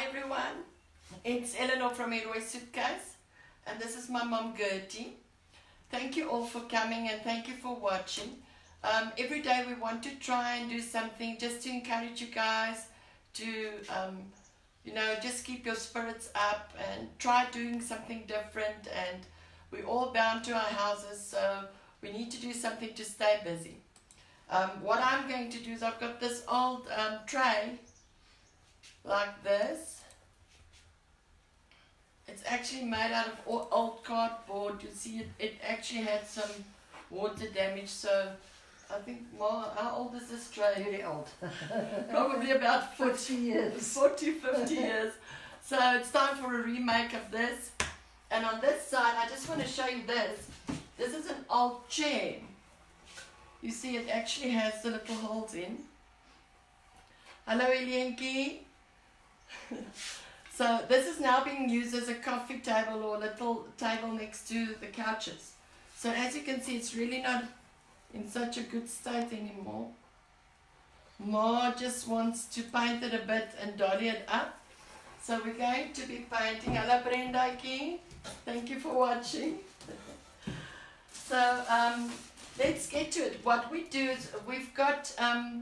everyone, it's Eleanor from Airway Suitcase, and this is my mom Gertie. Thank you all for coming and thank you for watching. Every day we want to try and do something just to encourage you guys to, just keep your spirits up and try doing something different. And we're all bound to our houses, so we need to do something to stay busy. What I'm going to do is I've got this old tray like this. It's actually made out of old cardboard. You see it actually had some water damage, so I think, how old is this tray? Very old. Probably about 40 years. 40, 50 years. So it's time for a remake of this. And on this side, I just want to show you this. This is an old chair. You see it actually has the little holes in. Hello, Elienki. So this is now being used as a coffee table or a little table next to the couches. So as you can see, it's really not in such a good state anymore. Ma just wants to paint it a bit and dolly it up. So we're going to be painting. Hello Brenda, thank you for watching. So let's get to it. What we do is we've got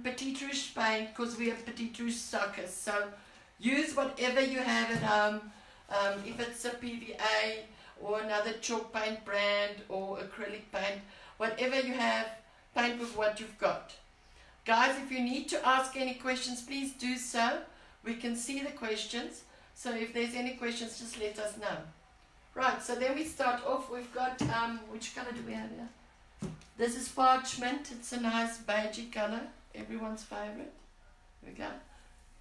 Petite Rouge paint because we are Petite Rouge stockers. So use whatever you have at home. If it's a PVA or another chalk paint brand or acrylic paint, whatever you have, paint with what you've got. Guys, if you need to ask any questions, please do so. We can see the questions. So if there's any questions, just let us know. Right, so then we start off. We've got, which color do we have here? This is parchment. It's a nice beigey color. Everyone's favorite. Here we go.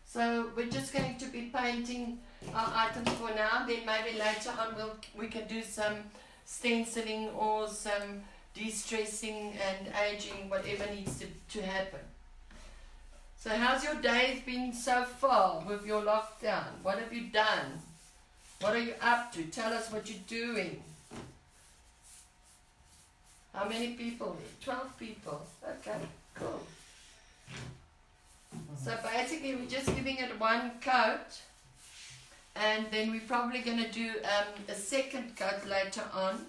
So we're just going to be painting our items for now. Then maybe later on we can do some stenciling or some de-stressing and aging, whatever needs to happen. So how's your days been so far with your lockdown? What have you done? What are you up to? Tell us what you're doing. How many people? 12 people. Okay, cool. So basically we're just giving it one coat, and then we're probably going to do a second coat later on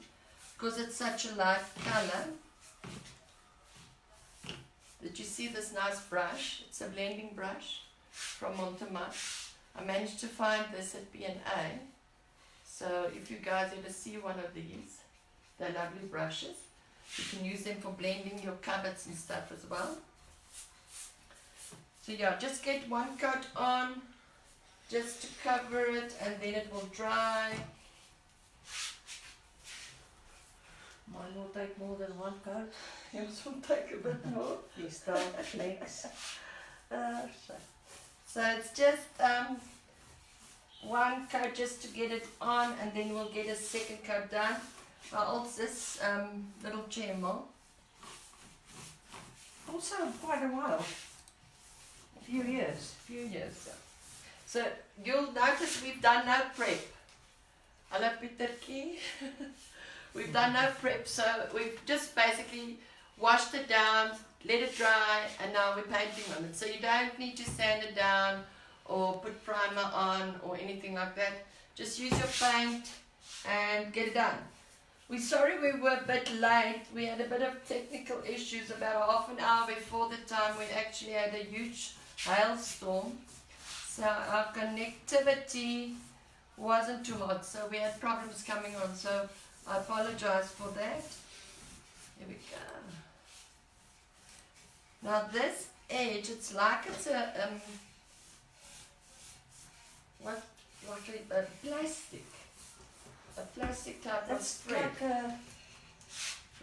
because it's such a light color. Did you see this nice brush? It's a blending brush from Montemar. I managed to find this at B&A. So if you guys ever see one of these, they're lovely brushes. You can use them for blending your cupboards and stuff as well. So yeah, just get one coat on just to cover it, and then it will dry. Mine will take more than one coat. Yours will take a bit more. You start legs. So it's just one coat just to get it on, and then we'll get a second coat done. How old's this little chair, Mo? Also quite a while. A few years. So you'll notice we've done no prep. Hello Peterki. We've done no prep, so we've just basically washed it down, let it dry, and now we're painting on it. So you don't need to sand it down or put primer on or anything like that. Just use your paint and get it done. We're sorry we were a bit late. We had a bit of technical issues about half an hour before the time. We actually had a huge hailstorm. So our connectivity wasn't too hot, so we had problems coming on. So I apologize for that. Here we go. Now this edge, it's like it's a plastic type of thread. Like a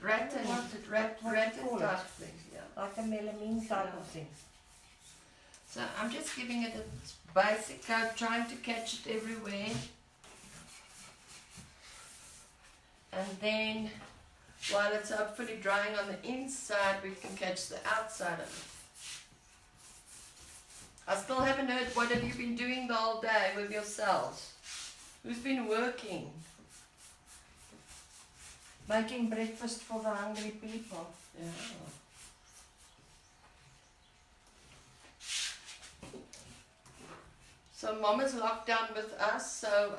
rattan type thing, yeah. Like a melamine type of thing. So I'm just giving it a basic coat, trying to catch it everywhere. And then, while it's hopefully drying on the inside, we can catch the outside of it. I still haven't heard, what have you been doing the whole day with yourselves? Who's been working? Making breakfast for the hungry people. Yeah. So Mom is locked down with us, so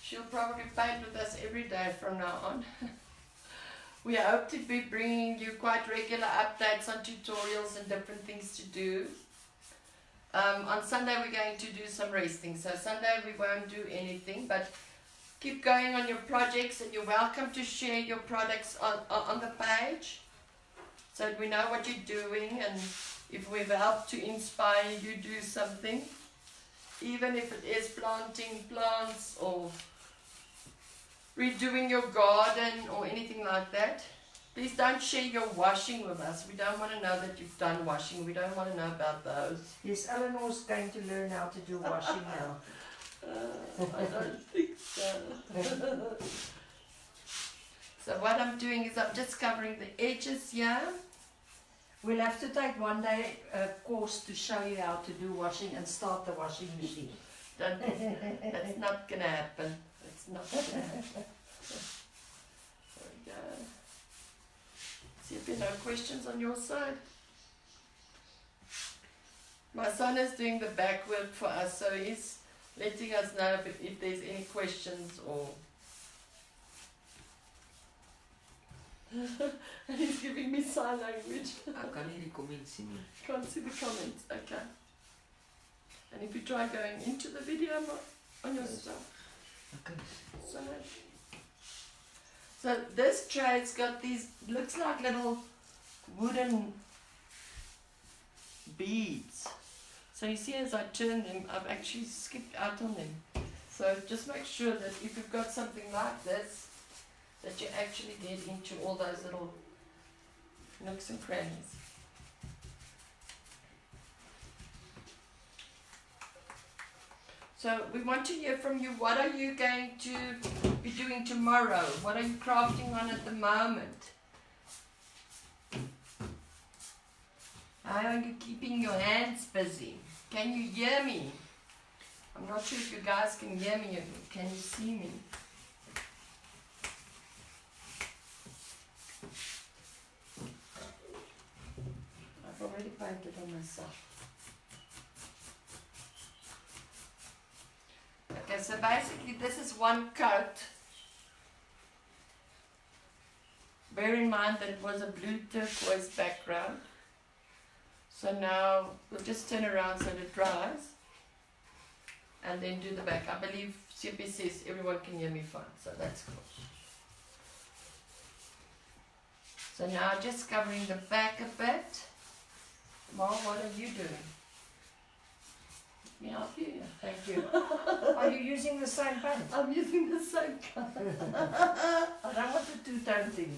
she'll probably paint with us every day from now on. We hope to be bringing you quite regular updates on tutorials and different things to do. On Sunday we're going to do some resting, so Sunday we won't do anything, but keep going on your projects, and you're welcome to share your products on the page so that we know what you're doing, and if we've helped to inspire you do something, even if it is planting plants or redoing your garden or anything like that. Please don't share your washing with us. We don't want to know that you've done washing. We don't want to know about those. Yes, Eleanor's going to learn how to do washing now. I don't think so. So what I'm doing is I'm just covering the edges here. We'll have to take one day a course to show you how to do washing and start the washing machine. That's not going to happen. It's not going to happen. There we go. See if there are no questions on your side. My son is doing the back work for us, so he's letting us know if there's any questions or... And he's giving me sign language. I can't hear the comments in here. Can't see the comments, okay. And if you try going into the video on your stuff. Okay. So this tray's got these, looks like little wooden beads. So you see as I turn them, I've actually skipped out on them. So just make sure that if you've got something like this, that you actually get into all those little nooks and crannies. So we want to hear from you. What are you going to be doing tomorrow? What are you crafting on at the moment? How are you keeping your hands busy? Can you hear me? I'm not sure if you guys can hear me. Can you see me? I've already painted on myself. Okay, so basically this is one coat. Bear in mind that it was a blue turquoise background. So now we'll just turn around so that it dries and then do the back. I believe CP says everyone can hear me fine, so that's cool. So now just covering the back a bit. Mom, what are you doing? Let me help you. Thank you. Are you using the same paint? I'm using the same color. I don't want the two-tone thing.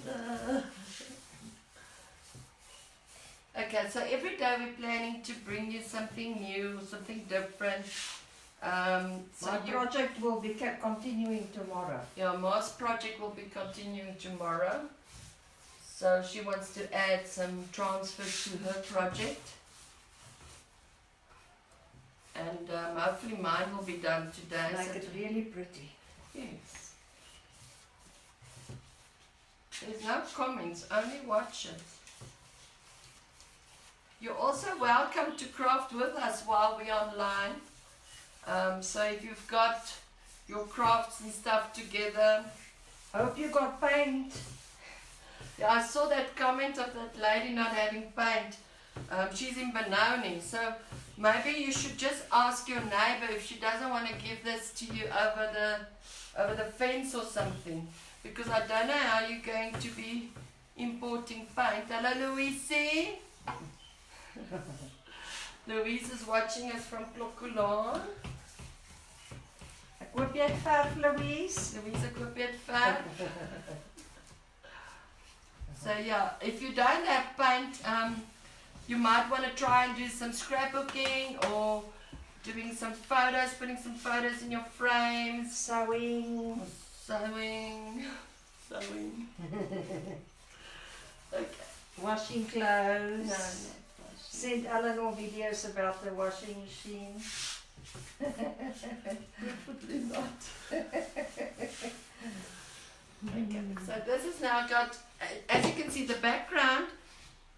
Okay, so every day we're planning to bring you something new, something different. So My project will be kept continuing tomorrow. your Mars project will be continuing tomorrow. So she wants to add some transfers to her project. And hopefully mine will be done today. Make so it really pretty. yes. There's no comments, only watchers. You're also welcome to craft with us while we're online. So if you've got your crafts and stuff together. Hope you got paint. Yeah, I saw that comment of that lady not having paint. She's in Benoni, so maybe you should just ask your neighbor if she doesn't want to give this to you over the fence or something, because I don't know how you're going to be importing paint. Hello, Louise. Louise is watching us from Klokkolaan. Ek hoop jy het verf, Louise. Louise, ek hoop jy het verf. So yeah, if you don't have paint, you might want to try and do some scrapbooking or doing some photos, putting some photos in your frames. Sewing. Sewing. Okay. Washing clothes. No. Send Eleanor videos about the washing machine. Definitely not. Okay, so this has now got, as you can see, the background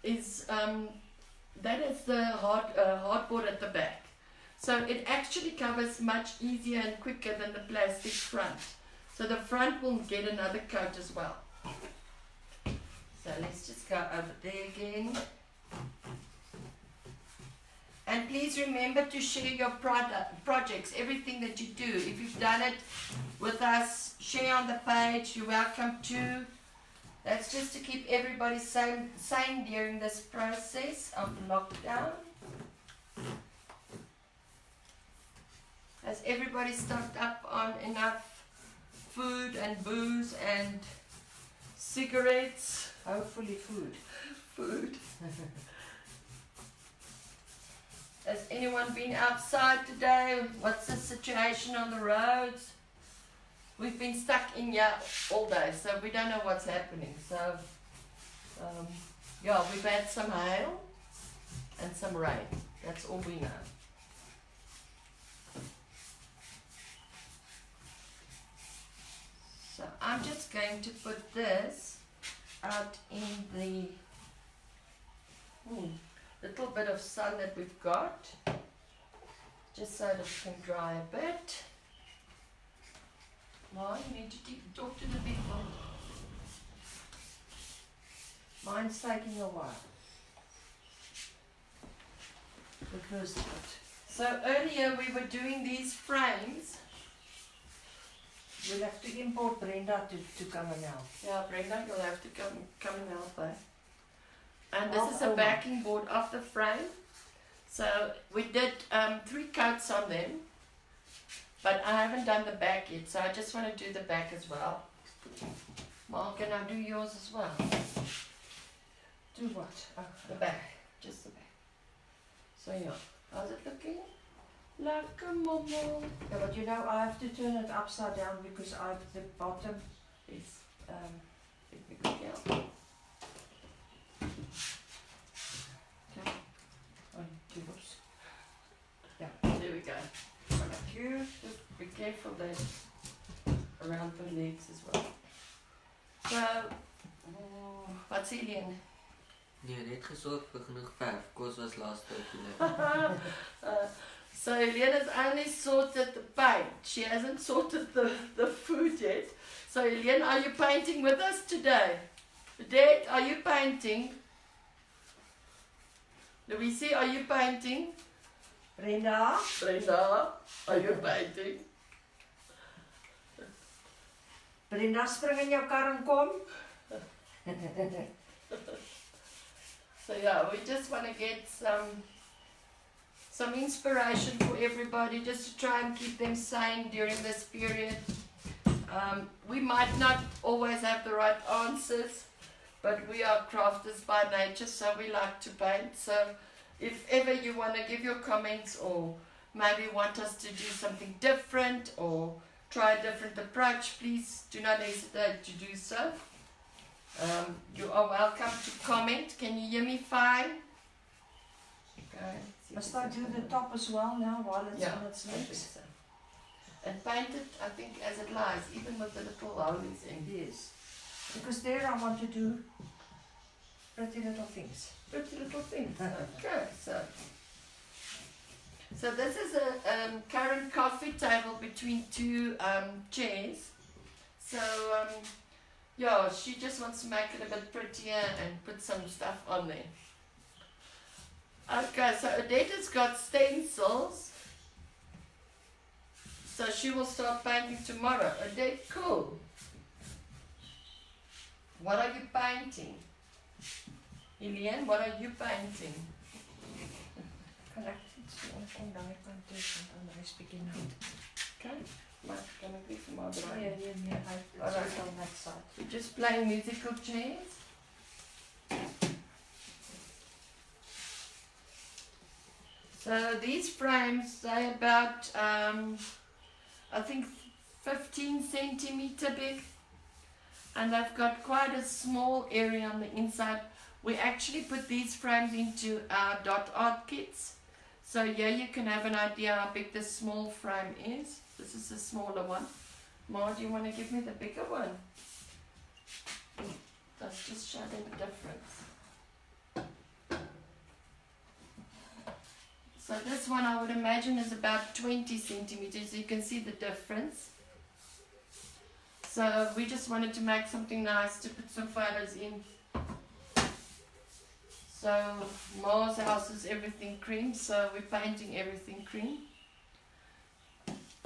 is, that is the hardboard at the back. So it actually covers much easier and quicker than the plastic front. So the front will get another coat as well. So let's just go over there again. And please remember to share your projects, everything that you do. If you've done it with us, share on the page, you're welcome to. That's just to keep everybody sane during this process of lockdown. Has everybody stocked up on enough food and booze and cigarettes? Hopefully food. Food. Has anyone been outside today? What's the situation on the roads? We've been stuck in here all day, so we don't know what's happening. So, yeah, we've had some hail and some rain. That's all we know. So I'm just going to put this out in the little bit of sun that we've got, just so that it can dry a bit. Well, you need to talk to the people. Mine's taking a while. Because So earlier we were doing these frames. we'll have to import Brenda to come and help. Yeah, Brenda, you'll have to come and help, eh? And this Oh, is a my. backing board of the frame. So we did 3 coats on them, but I haven't done the back yet, so I just want to do the back as well. Mark, can I do yours as well? Do what? Oh, The back, just the back. So yeah, how's it looking? Like a momo. yeah, but you know, I have to turn it upside down because the bottom Yes, um, let me go down. oops. There we go. Thank you. Just be careful there around the legs as well. So, what's Alien? Nee, net gesorg vir genoeg verf. Kos was laaste week. So Elena's only sorted the paint. She hasn't sorted the food yet. So Elena, are you painting with us today? Dad, are you painting? Louise, are you painting? Brenda? Brenda, are you painting? Brenda, spring in jou kar en kom. So yeah, we just want to get some inspiration for everybody, just to try and keep them sane during this period. We might not always have the right answers, but we are crafters by nature, so we like to paint. So if ever you want to give your comments, or maybe want us to do something different or try a different approach, please do not hesitate to do so. You are welcome to comment. Can you hear me fine? Okay. Must I do the top as well now while it's on its I think legs? so. And paint it, I think, as it lies, even with the little holes in. Yes. Because there I want to do pretty little things. Pretty little things. Okay, so this is a current coffee table between 2 chairs. So yeah, she just wants to make it a bit prettier and put some stuff on there. Okay, so Odette has got stencils. So she will start painting tomorrow. Odette, cool. What are you painting? Eliane, what are you painting? Kan ek iets van daai kant toe en dan hy speaking out. Okay, maar kan ik even maar draaien? Nee, it's on that side. We're just playing musical chairs. So these frames, they're about, I think 15 centimeter big. And they've got quite a small area on the inside. We actually put these frames into our dot art kits. So here you can have an idea how big this small frame is. This is the smaller one. Ma, do you want to give me the bigger one? Let's just show them the difference. So this one I would imagine is about 20 centimeters. You can see the difference. So we just wanted to make something nice to put some photos in. So Ma's house is everything cream, so we're painting everything cream.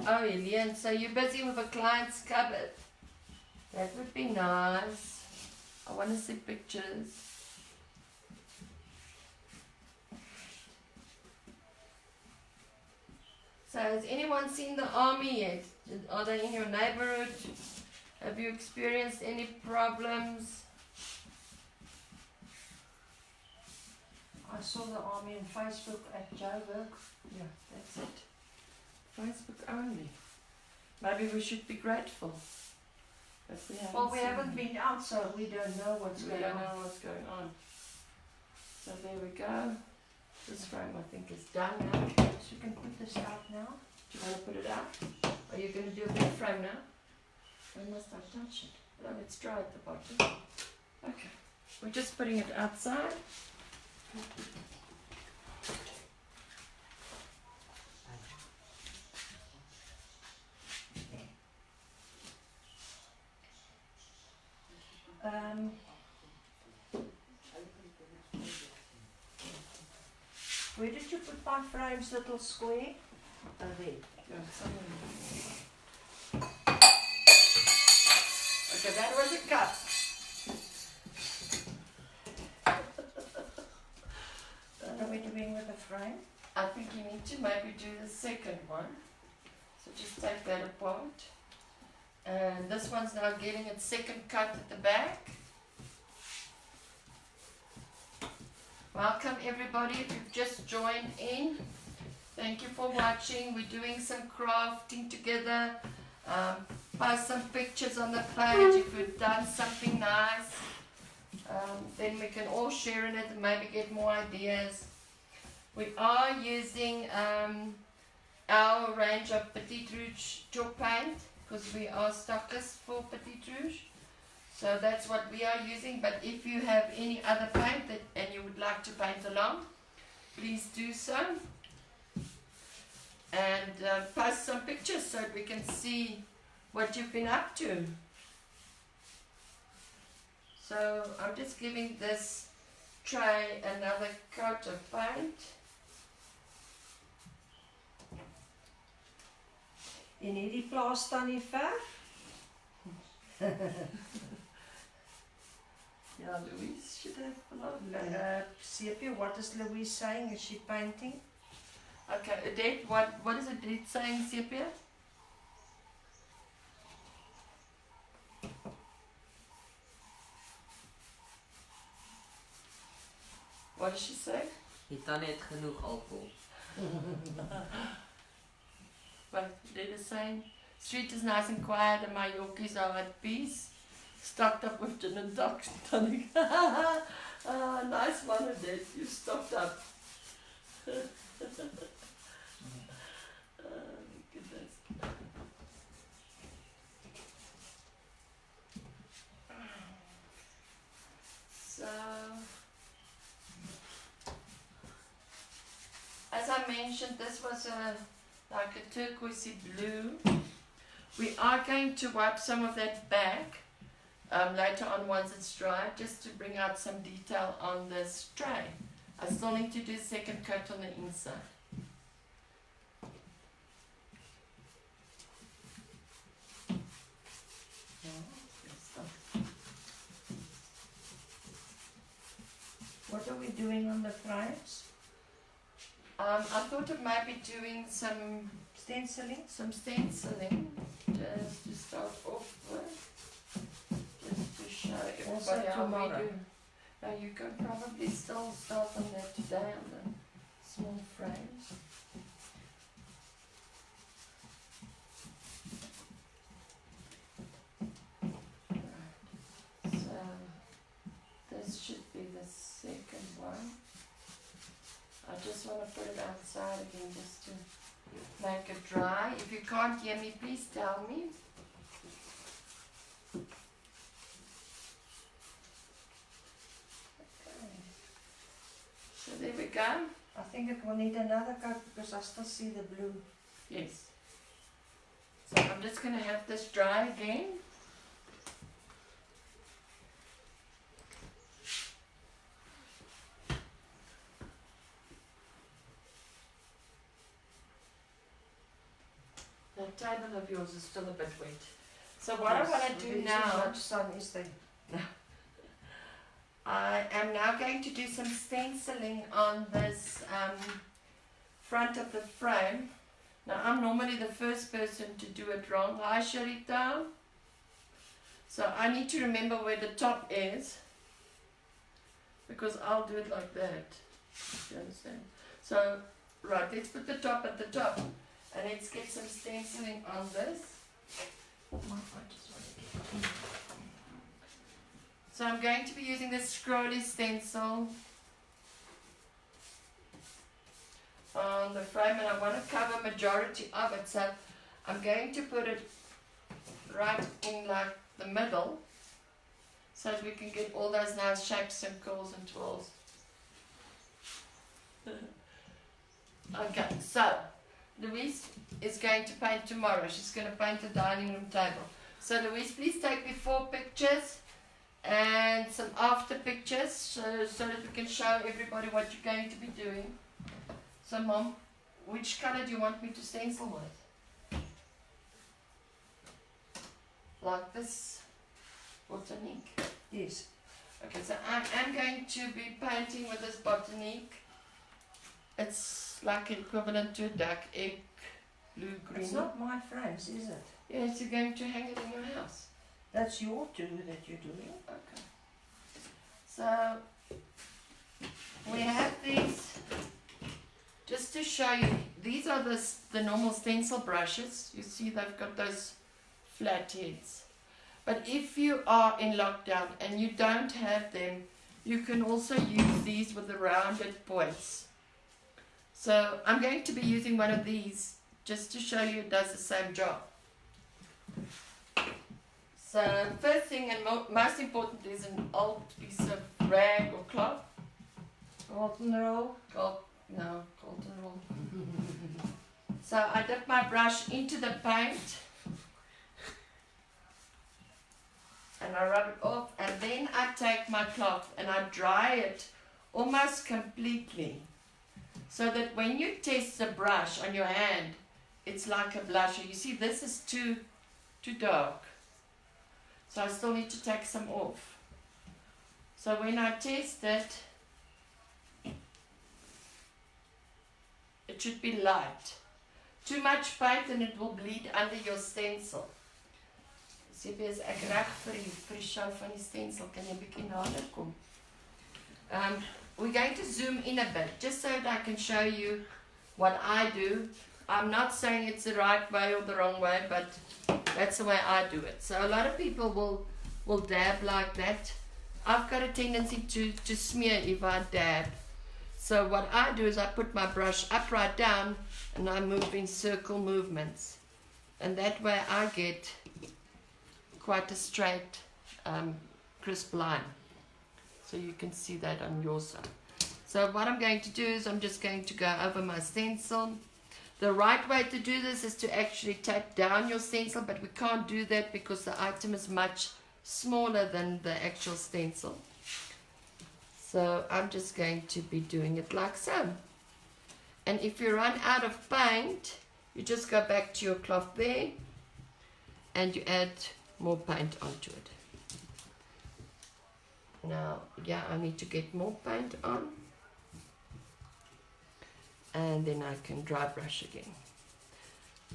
Oh, Elian, so you're busy with a client's cupboard. That would be nice. I want to see pictures. So has anyone seen the army yet? Are they in your neighborhood? Have you experienced any problems? I saw the army on Facebook at Joburg. Yeah, that's it. Facebook only. Maybe we should be grateful. Well, we haven't been out, so we don't know what's We going don't on. know what's going on. So there we go. This frame I think is done now. So you can put this out now. Do you want to put it out? Are you going to do a big frame now? When must I touch it? Oh, it's dry at the bottom. Okay. We're just putting it outside. Where did you put my frame's little square? Oh, there. Yeah, okay, that was a cut. What are we doing with the frame? I think you need to maybe do the second one. So just take that apart. And this one's now getting its second cut at the back. Welcome everybody if you've just joined in. Thank you for watching. We're doing some crafting together. Post some pictures on the page if we've done something nice. Then we can all share in it and maybe get more ideas. We are using our range of Petite Rouge chalk paint because we are stockists for Petite Rouge. So that's what we are using, but if you have any other paint and you would like to paint along, please do so. And post some pictures so that we can see what you've been up to. So I'm just giving this tray another coat of paint. En hierdie plaas staan nie ver. Yeah, Louise should have a lot of that. Sepia, what is Louise saying? Is she painting? Okay, Odette, what is Odette saying, Sepia? What does she say? Jy het dan net genoeg alcohol. But Odette is saying, street is nice and quiet and my Yorkies are at peace. Stocked up with gin and tonic. Nice one, Odette. You stocked up. Goodness. So, as I mentioned, this was like a turquoisey blue. We are going to wipe some of that back later on once it's dry, just to bring out some detail on this tray. I still need to do a second coat on the inside. What are we doing on the frames? I thought of maybe doing some Stenciling? stenciling just to start off with, just to show Also everybody how we tomorrow. do. Now you can probably still start on that today on the small frames. Right. So this should be the second one. I just want to put it outside again just to make it dry. If you can't hear me, please tell me. Okay. So there we go. go? I think it will need another coat because I still see the blue. Yes. So I'm just going to have this dry again. The table of yours is still a bit wet. So what I want to do now, Much sun is there. I am now going to do some stenciling on this front of the frame. Now I'm normally the first person to do it wrong. Hi Sharita. So I need to remember where the top is, because I'll do it like that. You understand? So right, let's put the top at the top, and let's get some stenciling on this. So I'm going to be using this scrolly stencil on the frame, and I want to cover majority of it, so I'm going to put it right in like the middle so that we can get all those nice shapes and curls and twirls. Okay, so Louise is going to paint tomorrow. She's going to paint the dining room table. So Louise, please take before pictures and some after pictures so that we can show everybody what you're going to be doing. So Mom, which color do you want me to stencil with? Like this botanique? Yes. Okay, so I am going to be painting with this botanique. It's like equivalent to a duck egg blue green. It's not my frames, is it? Yes, you're going to hang it in your house. That's your two that you're doing. Okay. So we have these, just to show you, these are the normal stencil brushes. You see they've got those flat heads. But if you are in lockdown and you don't have them, you can also use these with the rounded points. So I'm going to be using one of these just to show you it does the same job. So first thing and most important is an old piece of rag or cloth. Cotton roll. Cotton roll. So I dip my brush into the paint and I rub it off, and then I take my cloth and I dry it almost completely, so that when you test the brush on your hand, it's like a blusher. You see, this is too dark, so I still need to take some off. So when I test it, it should be light. Too much paint and it will bleed under your stencil. Sepie, is ek reg vir die show van die stencil? Kan jy 'n bietjie nader kom? We're going to zoom in a bit, just so that I can show you what I do. I'm not saying it's the right way or the wrong way, but that's the way I do it. So a lot of people will dab like that. I've got a tendency to smear if I dab. So what I do is I put my brush upright down and I move in circle movements. And that way I get quite a straight, crisp line. So you can see that on your side. So what I'm going to do is I'm just going to go over my stencil. The right way to do this is to actually tape down your stencil, but we can't do that because the item is much smaller than the actual stencil. So I'm just going to be doing it like so. And if you run out of paint, you just go back to your cloth there and you add more paint onto it. Now, yeah, I need to get more paint on. And then I can dry brush again.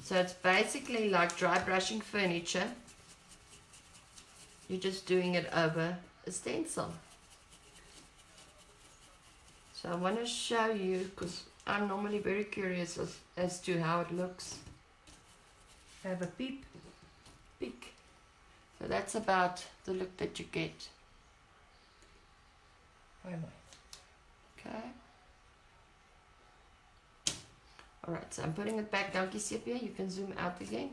So it's basically like dry brushing furniture. You're just doing it over a stencil. So I want to show you, because I'm normally very curious as to how it looks. Have a peep. Peek. So that's about the look that you get. Okay. Alright, so I'm putting it back. Dankie Sepia, you can zoom out again.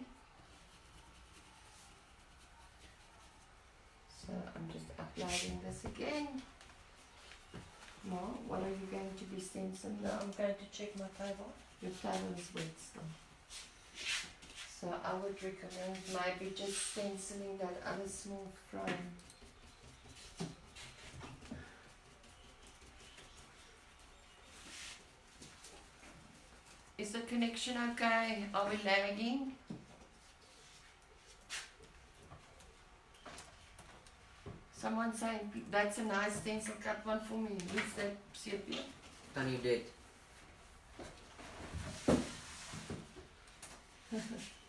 So I'm just uploading this again. More? What are you going to be stenciling? Now I'm going to check my table. Your table is wet still. So I would recommend maybe just stenciling that other small frame. Is the connection okay? Are we lagging? Someone saying that's a nice stencil, cut one for me. Who's that, Sepia? Tannie dead.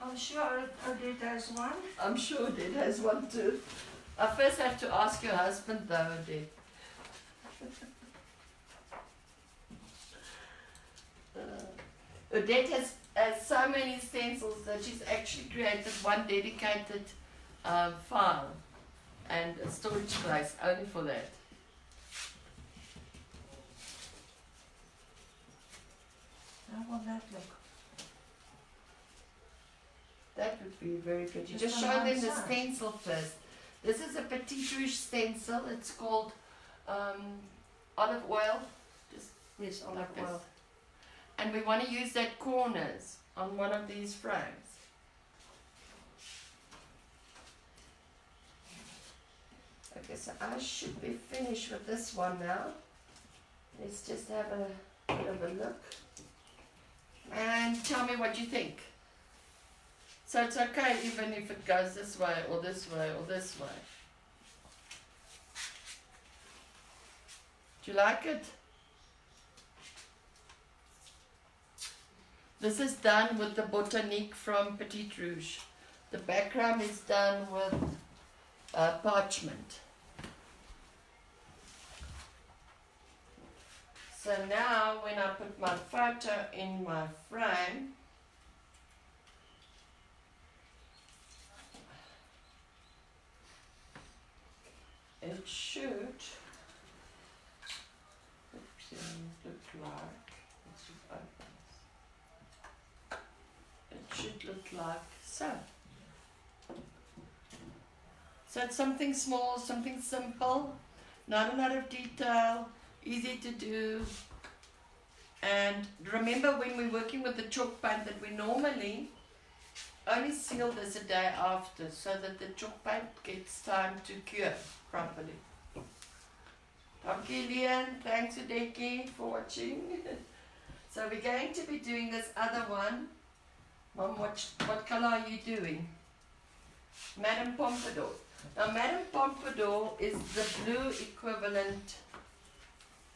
I'm sure Odette has one. I'm sure Odette has one too. I first have to ask your husband though, Odette. Odette has so many stencils that she's actually created one dedicated file and a storage place only for that. How will that look? That would be very good. You just Just on show one them the side. stencil first. This is a Petite Rouge stencil. It's called olive oil. Just Yes, olive like this. oil. And we want to use that corners on one of these frames. Okay, so I should be finished with this one now. Let's just have a bit of a look. And tell me what you think. So it's okay even if it goes this way or this way or this way. Do you like it? This is done with the Botanique from Petite Rouge. The background is done with parchment. So now when I put my photo in my frame, it should look like, let's just open this. It should look like so. So it's something small, something simple, not a lot of detail, easy to do. And remember when we're working with the chalk paint that we normally only seal this a day after so that the chalk paint gets time to cure properly. Okay, Leon, thanks Udeki for watching. So we're going to be doing this other one. Mom, what color are you doing? Madame Pompadour. Now Madame Pompadour is the blue equivalent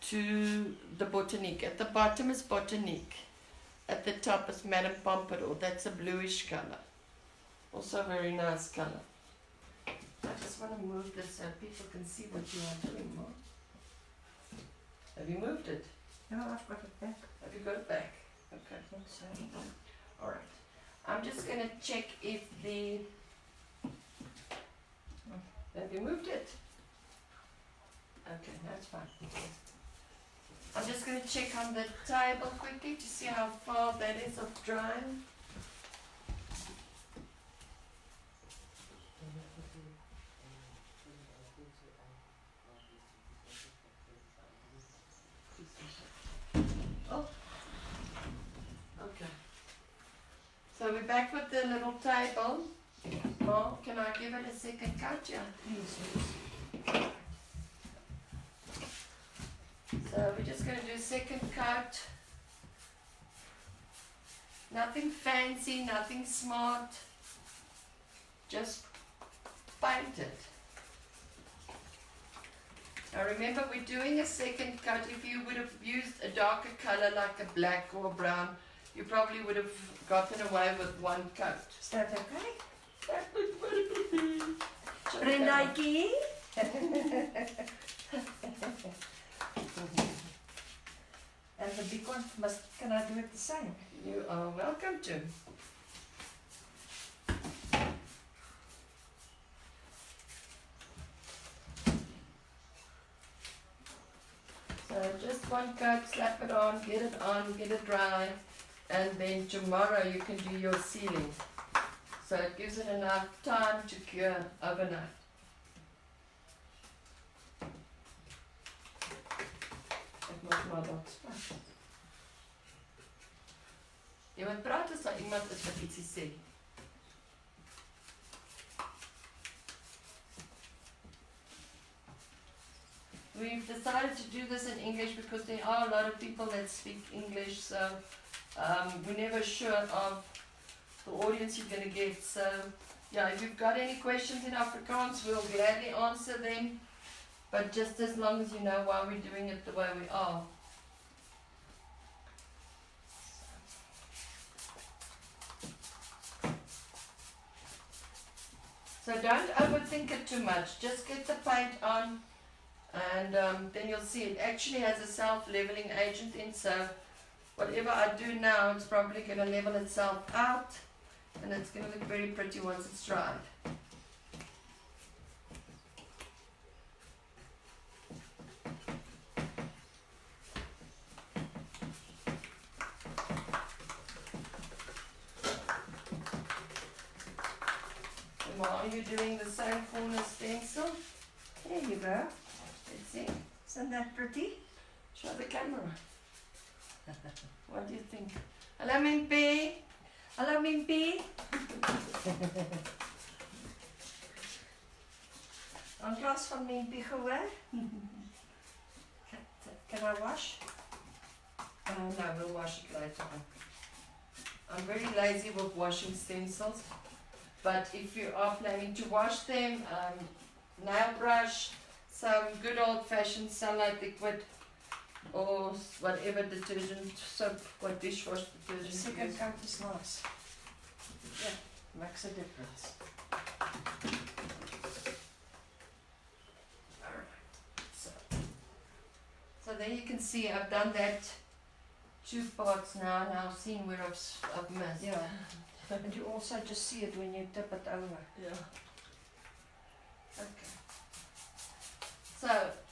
to the Botanique. At the bottom is Botanique. At the top is Madame Pompadour. That's a bluish color. Also a very nice color. I just want to move this so people can see what you are doing, Mom. Have you moved it? No, I've got it back. Have you got it back? Okay. I think so. Alright. I'm just going to check if the... Have you moved it? Okay, that's fine. I'm just going to check on the table quickly to see how far that is of drying. Oh, okay. So we're back with the little table. Mom, can I give it a second cut? Yeah. Yes, So we're just going to do a second cut. Nothing fancy, nothing smart. Just paint it. Now remember, we're doing a second cut. If you would have used a darker color like a black or a brown, you probably would have gotten away with one coat. is that okay? That would be Brendaiki? And the big one, can I do it the same? You are welcome to. So just one coat, slap it on, get it dry, and then tomorrow you can do your sealing. So it gives it enough time to cure overnight. Wat maar dat. Jy moet praat as daar iemand is wat ietsie sê. We've decided to do this in English because there are a lot of people that speak English, so we're never sure of the audience you're going to get. So, yeah, if you've got any questions in Afrikaans, we'll gladly answer them, but just as long as you know why we're doing it the way we are. So don't overthink it too much, just get the paint on. And then you'll see it actually has a self-leveling agent in, so whatever I do now, it's probably going to level itself out, and it's going to look very pretty once it's dried. And while you're doing the same corner stencil, There you go. let's see. Isn't that pretty? Show the camera. What do you think? Hello, Mimpy. Hallo Mimpie. Een glas van Mimpie gehoor? Can I wash? No, we'll wash it later on. I'm very lazy with washing stencils, but if you are planning to wash them, nail brush, some good old-fashioned sunlight liquid, or whatever detergent, soap, or dishwash The detergent you second use. coat is nice. Yeah, makes a difference. So there you can see I've done that 2 parts now, and I've seen where I've missed. Yeah. And you also just see it when you tip it over. Yeah. Okay. So,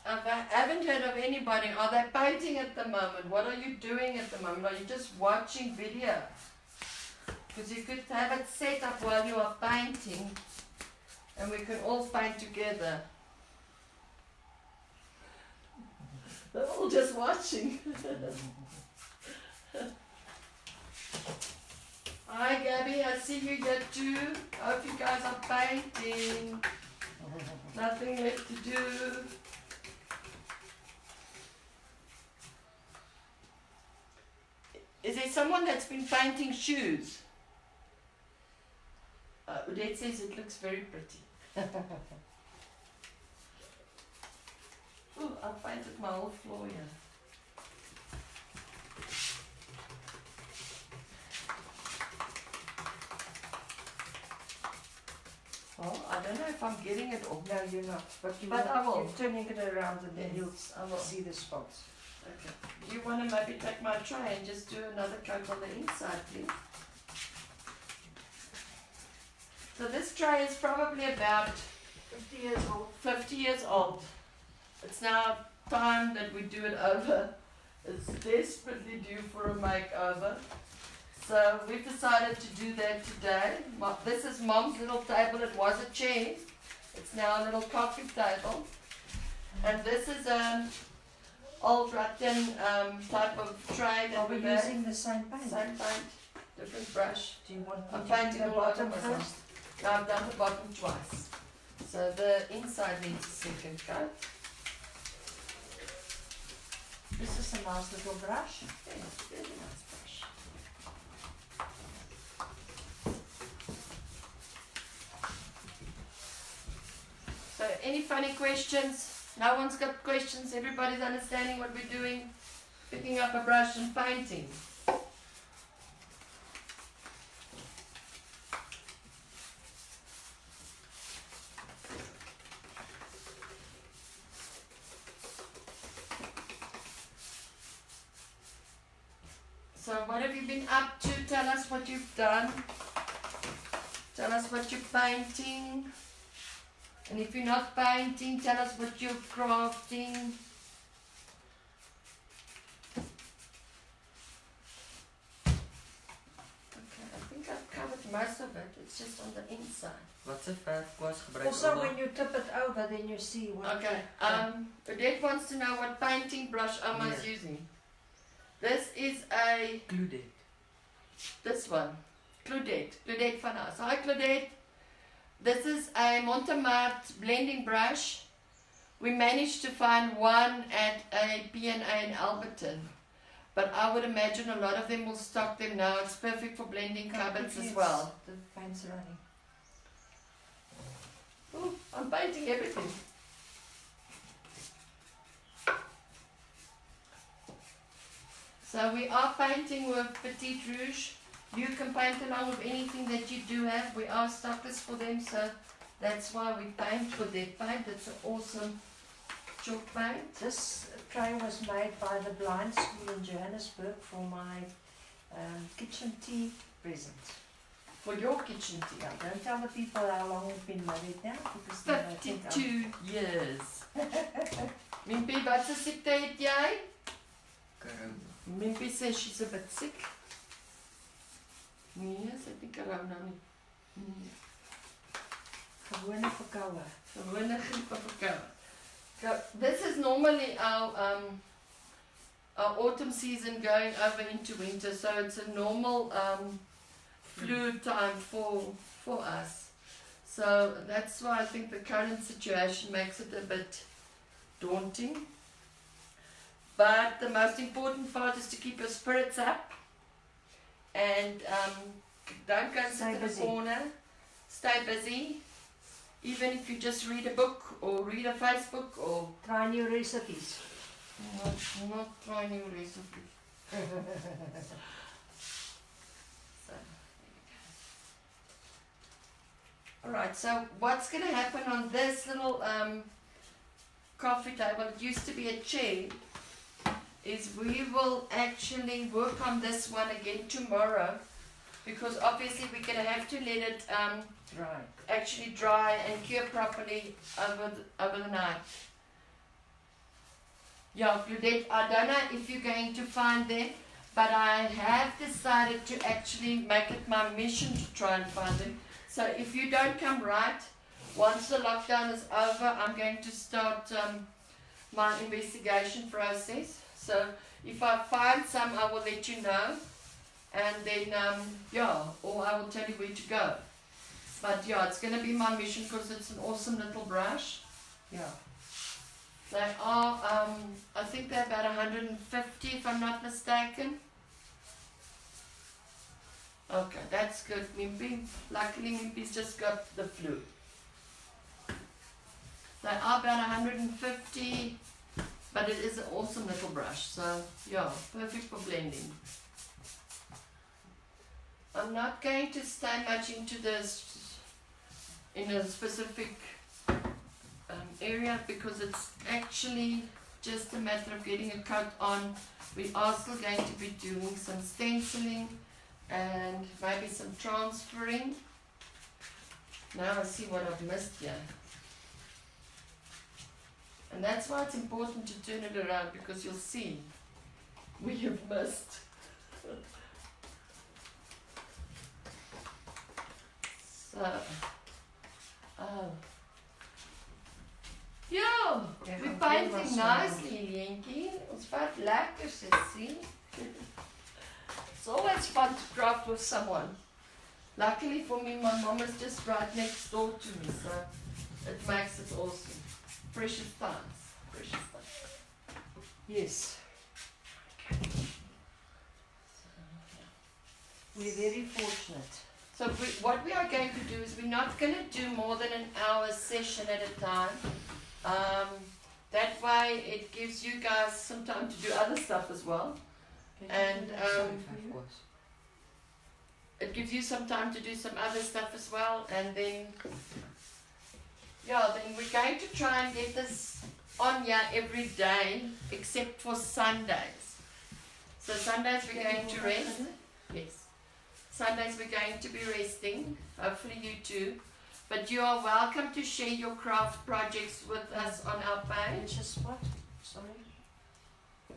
I haven't heard of anybody. Are they painting at the moment? What are you doing at the moment? Are you just watching video? Because you could have it set up while you are painting, and we can all paint together. They're all just watching. Hi Gabby, I see you here too. Hope you guys are painting. Nothing left to do. Is there someone that's been painting shoes? Udette says it looks very pretty. Ooh, I painted my whole floor here. Well, I don't know if I'm getting it all. No, you're not. But I will. You're turning it around and then Yes, I you'll will. see the spots. Okay. You want to maybe take my tray and just do another coat on the inside, please? So this tray is probably about 50 years old. 50 years old. It's now time that we do it over. It's desperately due for a makeover. So we've decided to do that today. This is Mom's little table. It was a chair. It's now a little coffee table. And this is an old rattan type of tray that Are we we made. using the same paint? Same paint, different brush. Do you want I'm me to do painting the all over bottom myself. first? Now I've done the bottom twice. So the inside needs a second coat. This is a nice little brush. Yes, very nice brush. So any funny questions? No one's got questions. Everybody's understanding what we're doing. Picking up a brush and painting. So what have you been up to? Tell us what you've done. Tell us what you're painting. And if you're not painting, tell us what you're crafting. Okay, I think I've covered most of it. It's just on the inside. Wat se verf kwas gebruik Also, ouma? when you tip it over, then you see what. Okay. Odette wants to know what painting brush Oma's Yeah. using. This is a Cludet. this one. Claudette van us. Hi Claudette. This is a Montemart blending brush. We managed to find one at a P&A in Alberton. But I would imagine a lot of them will stock them now. It's perfect for blending cupboards as well. The paint's running. Ooh, I'm painting everything. So we are painting with Petite Rouge. You can paint along with anything that you do have. We are stockers for them, so that's why we paint with their paint. It's an awesome chalk paint. This tray was made by the Blind School in Johannesburg for my kitchen tea present. For your kitchen tea. Yeah, don't tell the people how long we've been married now, because then I think 52 years. Mimpie, wat se siekte het jy? Corona. Mimpie says she's a bit sick. Nee, sy het nie corona nie. Nee. gewone verkoue. Gewone griepe verkoue. This is normally our autumn season going over into winter, so it's a normal flu time for us. So that's why I think the current situation makes it a bit daunting. But the most important part is to keep your spirits up and don't go and sit in the corner. Stay busy. Even if you just read a book or read a Facebook or Try new recipes. not try new recipes. So, alright, so what's going to happen on this little coffee table, it used to be a chair, is we will actually work on this one again tomorrow, because obviously we're going to have to let it Right. actually dry and cure properly over the night. Yeah, Claudette, I don't know if you're going to find them, but I have decided to actually make it my mission to try and find them. So if you don't come right, once the lockdown is over, I'm going to start my investigation process. So if I find some, I will let you know, and then yeah, or I will tell you where to go. But yeah, it's going to be my mission because it's an awesome little brush. Yeah. They are, I think they're about 150 if I'm not mistaken. Okay, that's good, Mimpy. Luckily, Mimpy's just got the flu. They are about 150, but it is an awesome little brush. So yeah, perfect for blending. I'm not going to stay much into this in a specific area because it's actually just a matter of getting a coat on. We are still going to be doing some stenciling and maybe some transferring. Now I see what I've missed here. And that's why it's important to turn it around, because you'll see where you've missed. So, oh. Ja, we're painting nicely, Yankee. Ons vat lekker, sissie. It's always fun to craft with someone. Luckily for me, my mom is just right next door to me, so it makes it awesome. Precious times. Precious times. Yes. We're very fortunate. So what we are going to do is we're not going to do more than an hour session at a time. That way it gives you guys some time to do other stuff as well. And it gives you some time to do some other stuff as well. And then, yeah, then we're going to try and get this on here every day except for Sundays. So Sundays we're going to rest. Yes. Sundays we're going to be resting. Hopefully you too. But you are welcome to share your craft projects with us on our page. Just what? Sorry.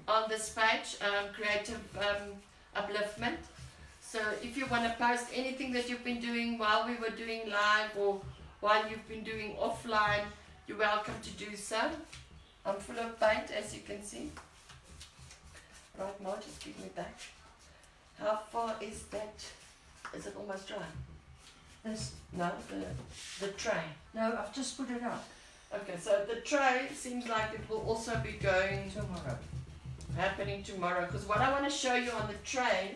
On this page, Creative Upliftment. So if you want to post anything that you've been doing while we were doing live or while you've been doing offline, you're welcome to do so. I'm full of paint, as you can see. Right, now just give me back. How far is that? Is it almost dry? This? No, the tray. No, I've just put it up. Okay, so the tray seems like it will also be going Tomorrow. happening tomorrow, because what I want to show you on the tray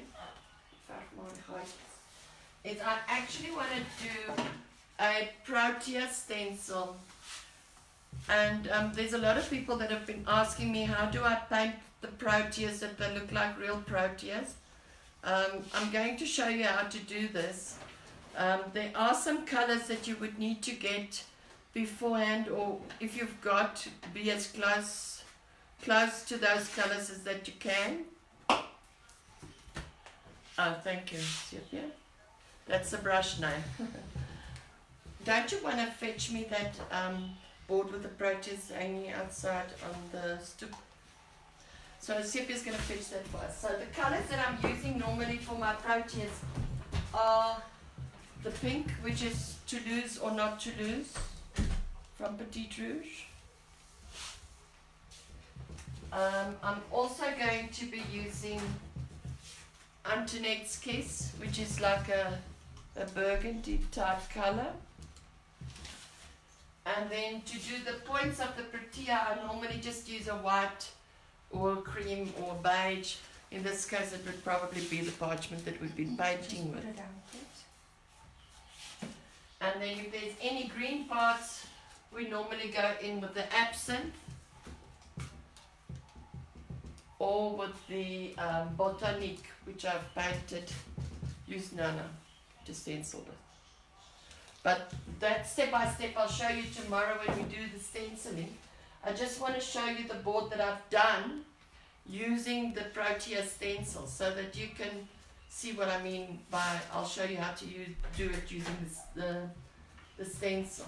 is I actually want to do a Protea stencil, and there's a lot of people that have been asking me how do I paint the Proteas that they look like real Proteas. I'm going to show you how to do this. There are some colors that you would need to get beforehand, or if you've got, be as close to those colors as that you can. Oh, thank you. Yeah, that's the brush name. Don't you want to fetch me that board with the Proteas hanging outside on the stoop? So Sepia is going to fetch that for us. So the colors that I'm using normally for my Proteas are the pink, which is Toulouse or not Toulouse, from Petite Rouge. I'm also going to be using Antoinette's Kiss, which is like a burgundy type color. And then to do the points of the Protea, I normally just use a white or cream or beige. In this case, it would probably be the parchment that we've been painting with. And then if there's any green parts, we normally go in with the absinthe or with the botanique, which I've painted, used Nana to stencil it. But that step by step I'll show you tomorrow when we do the stenciling. I just want to show you the board that I've done using the Protea stencil so that you can see what I mean by, I'll show you how to do it using the stencil.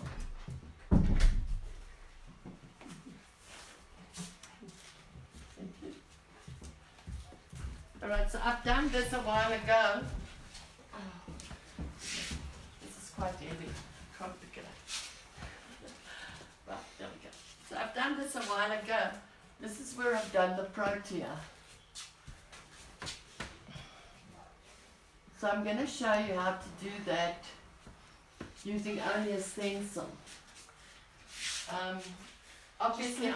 Alright, so I've done this a while ago. Oh, this is quite heavy. Can't pick it up. Right, there we go. So I've done this a while ago. This is where I've done the Protea. So I'm going to show you how to do that using only a stencil. Obviously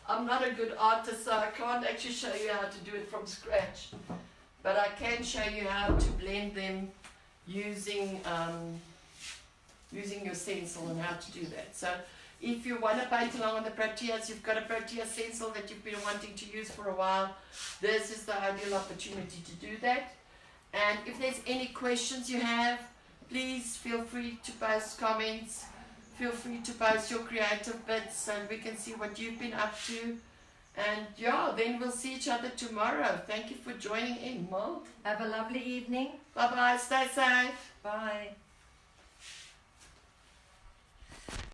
I'm not a good artist, so I can't actually show you how to do it from scratch. But I can show you how to blend them using your stencil and how to do that. So if you want to paint along on the Proteas, you've got a Protea stencil that you've been wanting to use for a while, this is the ideal opportunity to do that. And if there's any questions you have, please feel free to post comments. Feel free to post your creative bits so we can see what you've been up to. And yeah, then we'll see each other tomorrow. Thank you for joining in, Mo. Have a lovely evening. Bye-bye. Stay safe. Bye.